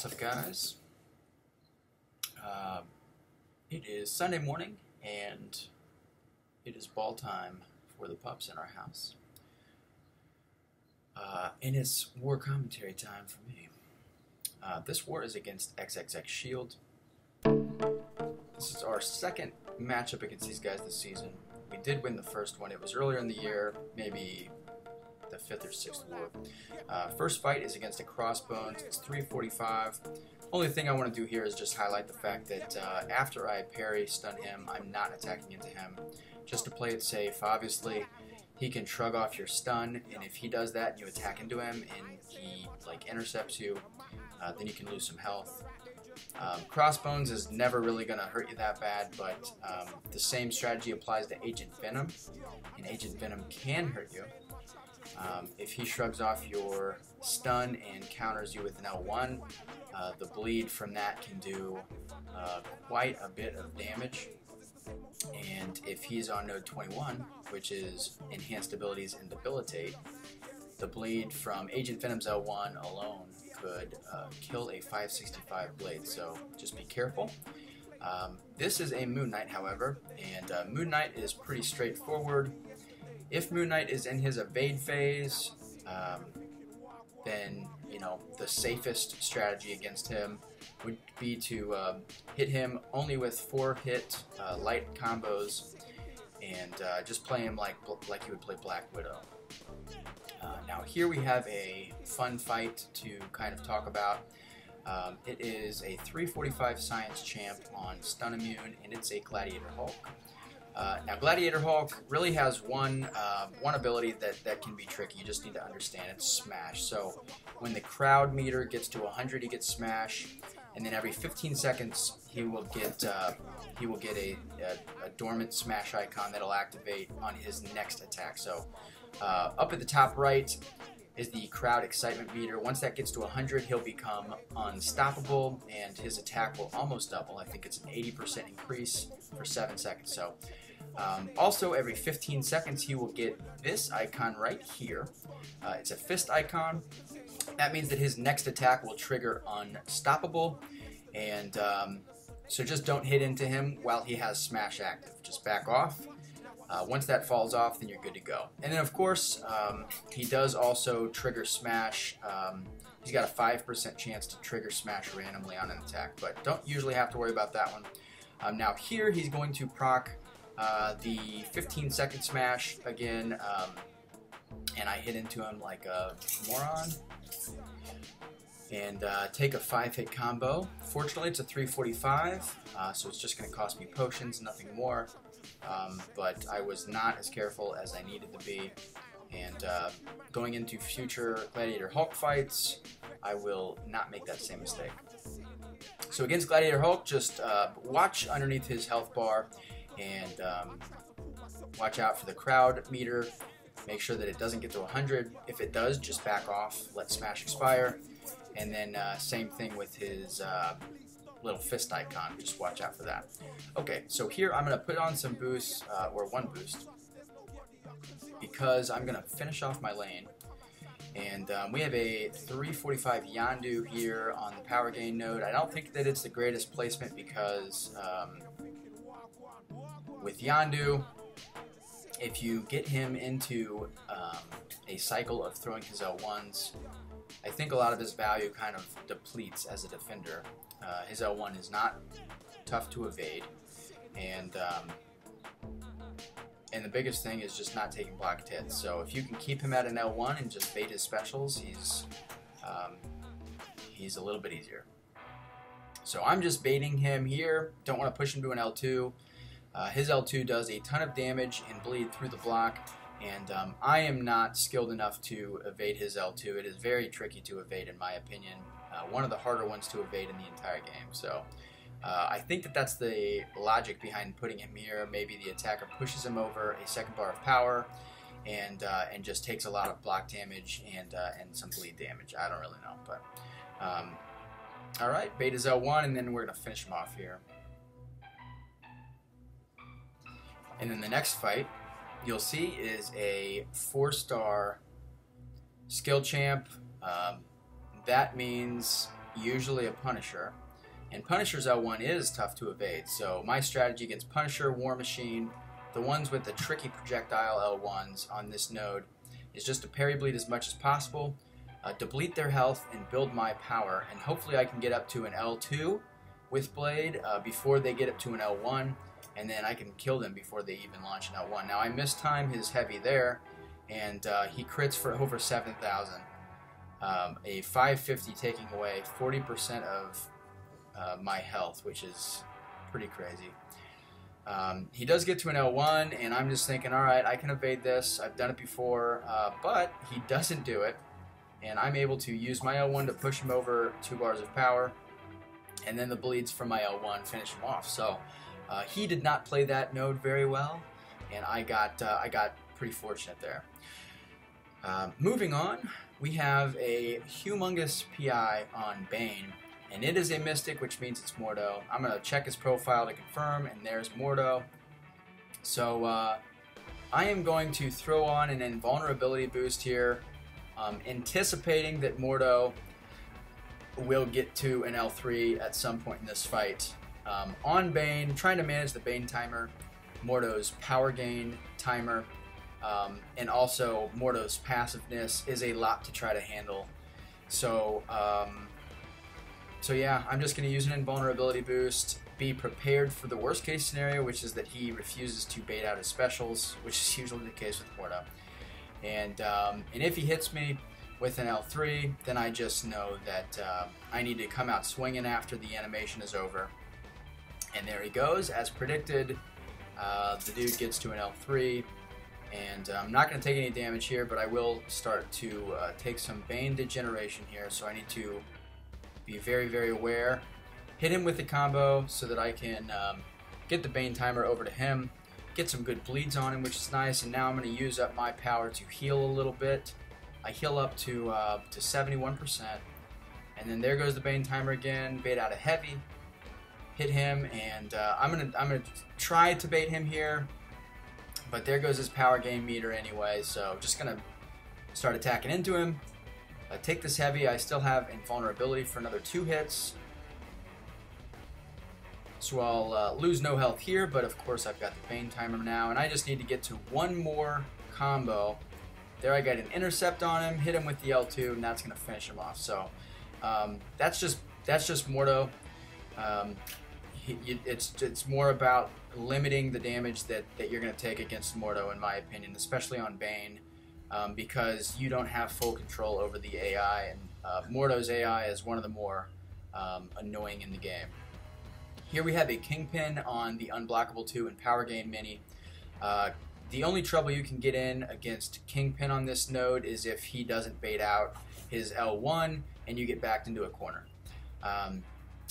What's up, guys? It is Sunday morning, and it is ball time for the pups in our house. And it's war commentary time for me. This war is against XxX Shield. This is our second matchup against these guys this season. We did win the first one. It was earlier in the year, maybe the 5th or 6th war. First fight is against a Crossbones. It's 345. Only thing I want to do here is just highlight the fact that after I parry stun him, I'm not attacking into him. Just to play it safe. Obviously, he can shrug off your stun, and if he does that and you attack into him and he like intercepts you, then you can lose some health. Crossbones is never really going to hurt you that bad, but the same strategy applies to Agent Venom, and Agent Venom can hurt you. If he shrugs off your stun and counters you with an L1, the bleed from that can do quite a bit of damage. And if he's on node 21, which is enhanced abilities and debilitate, the bleed from Agent Venom's L1 alone could kill a 565 blade, so just be careful. This is a Moon Knight, however, and Moon Knight is pretty straightforward. If Moon Knight is in his evade phase, then the safest strategy against him would be to hit him only with 4-hit light combos, and just play him like you would play Black Widow. Now here we have a fun fight to kind of talk about. It is a 345 Science Champ on Stun Immune, and it's a Gladiator Hulk. Now Gladiator Hulk really has one ability that can be tricky. You just need to understand it's Smash. So when the crowd meter gets to 100, he gets Smash, and then every 15 seconds he will get a dormant Smash icon that'll activate on his next attack. So up at the top right is the crowd excitement meter. Once that gets to 100, he'll become unstoppable, and his attack will almost double. I think it's an 80% increase for 7 seconds. So also every 15 seconds he will get this icon right here. It's a fist icon. That means that his next attack will trigger unstoppable, and so just don't hit into him while he has Smash active. Just back off. Once that falls off, then you're good to go. And then, of course, he does also trigger Smash. He's got a 5% chance to trigger Smash randomly on an attack, but don't usually have to worry about that one. Now here, he's going to proc the 15-second Smash again, and I hit into him like a moron, and take a 5-hit combo. Fortunately, it's a 345, so it's just going to cost me potions, nothing more. But I was not as careful as I needed to be, and going into future Gladiator Hulk fights, I will not make that same mistake. So against Gladiator Hulk, just watch underneath his health bar, and watch out for the crowd meter. Make sure that it doesn't get to 100. If it does, just back off, let Smash expire, and then same thing with his little fist icon. Just watch out for that. Okay, so here I'm going to put on some boosts, or one boost, because I'm going to finish off my lane. And we have a 345 Yondu here on the power gain node. I don't think that it's the greatest placement because with Yondu, if you get him into a cycle of throwing his L1s, I think a lot of his value kind of depletes as a defender. His L1 is not tough to evade, and the biggest thing is just not taking blocked hits. So if you can keep him at an L1 and just bait his specials, he's a little bit easier. So I'm just baiting him here. Don't want to push him to an L2. His L2 does a ton of damage and bleed through the block, and I am not skilled enough to evade his L2. It is very tricky to evade, in my opinion. One of the harder ones to evade in the entire game. So I think that that's the logic behind putting him here. Maybe the attacker pushes him over a second bar of power, and just takes a lot of block damage and some bleed damage. I don't really know, but all right, bait his L1, and then we're gonna finish him off here. And then the next fight you'll see is a 4-star skill champ. That means usually a Punisher. And Punisher's L1 is tough to evade, so my strategy against Punisher, War Machine, the ones with the tricky projectile L1s on this node, is just to parry bleed as much as possible, deplete their health, and build my power. And hopefully I can get up to an L2 with Blade before they get up to an L1, and then I can kill them before they even launch an L1. Now I mistime his heavy there, and he crits for over 7,000. A 550 taking away 40% of my health, which is pretty crazy. He does get to an L1, and I'm just thinking, alright, I can evade this. I've done it before, but he doesn't do it, and I'm able to use my L1 to push him over 2 bars of power, and then the bleeds from my L1 finish him off. So he did not play that node very well, and I got pretty fortunate there. Moving on, we have a humongous PI on Bane, and it is a Mystic, which means it's Mordo. I'm going to check his profile to confirm, and there's Mordo. So I am going to throw on an invulnerability boost here, anticipating that Mordo will get to an L3 at some point in this fight. On Bane, trying to manage the Bane timer, Mordo's power gain timer, and also Mordo's passiveness is a lot to try to handle. So, so yeah, I'm just going to use an invulnerability boost, be prepared for the worst case scenario, which is that he refuses to bait out his specials, which is usually the case with Mordo. And if he hits me with an L3, then I just know that I need to come out swinging after the animation is over. And there he goes, as predicted. The dude gets to an L3, and I'm not going to take any damage here, but I will start to take some Bane degeneration here, so I need to be very, very aware. Hit him with the combo so that I can get the Bane timer over to him, get some good bleeds on him, which is nice, and now I'm going to use up my power to heal a little bit. I heal up to 71%, and then there goes the Bane timer again, bait out a heavy, hit him, and I'm gonna try to bait him here, but there goes his power gain meter anyway, so just gonna start attacking into him. Take this heavy. I still have invulnerability for another 2 hits, so I'll lose no health here, but of course I've got the Bane timer now, and I just need to get to one more combo. There I got an intercept on him, hit him with the L2, and that's gonna finish him off. So that's just Mordo. It's more about limiting the damage that you're going to take against Mordo, in my opinion, especially on Bane, because you don't have full control over the AI, and Mordo's AI is one of the more annoying in the game. Here we have a Kingpin on the Unblockable 2 and Power Gain Mini. The only trouble you can get in against Kingpin on this node is if he doesn't bait out his L1 and you get backed into a corner.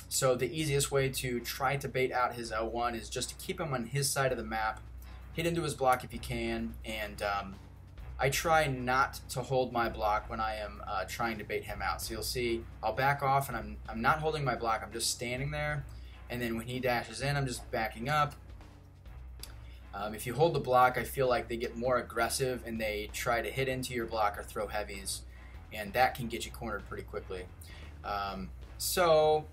So the easiest way to try to bait out his L1 is just to keep him on his side of the map, hit into his block if you can, and I try not to hold my block when I am trying to bait him out. So you'll see I'll back off, and I'm not holding my block, I'm just standing there, and then when he dashes in, I'm just backing up. If you hold the block, I feel like they get more aggressive and they try to hit into your block or throw heavies, and that can get you cornered pretty quickly. So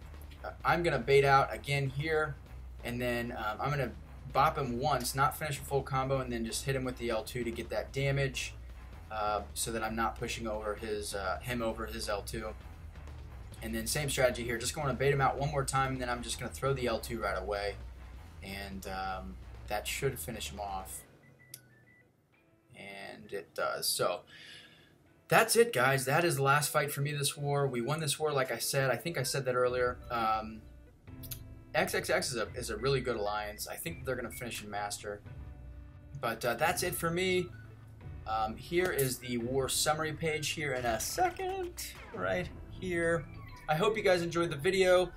I'm going to bait out again here, and then I'm going to bop him once, not finish a full combo, and then just hit him with the L2 to get that damage, so that I'm not pushing over him over his L2. And then same strategy here, just going to bait him out one more time, and then I'm just going to throw the L2 right away, and that should finish him off. And it does. So that's it, guys. That is the last fight for me this war. We won this war, like I said. I think I said that earlier. XxX is a really good alliance. I think they're going to finish in Master. But that's it for me. Here is the war summary page here in a second. Right here. I hope you guys enjoyed the video.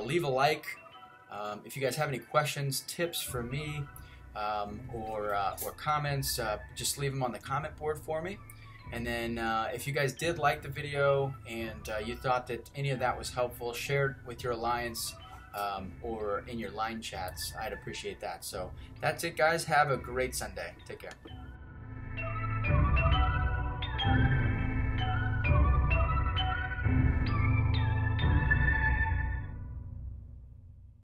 Leave a like. If you guys have any questions, tips for me, or comments, just leave them on the comment board for me. And then if you guys did like the video and you thought that any of that was helpful, share it with your alliance or in your line chats. I'd appreciate that. So that's it, guys. Have a great Sunday. Take care.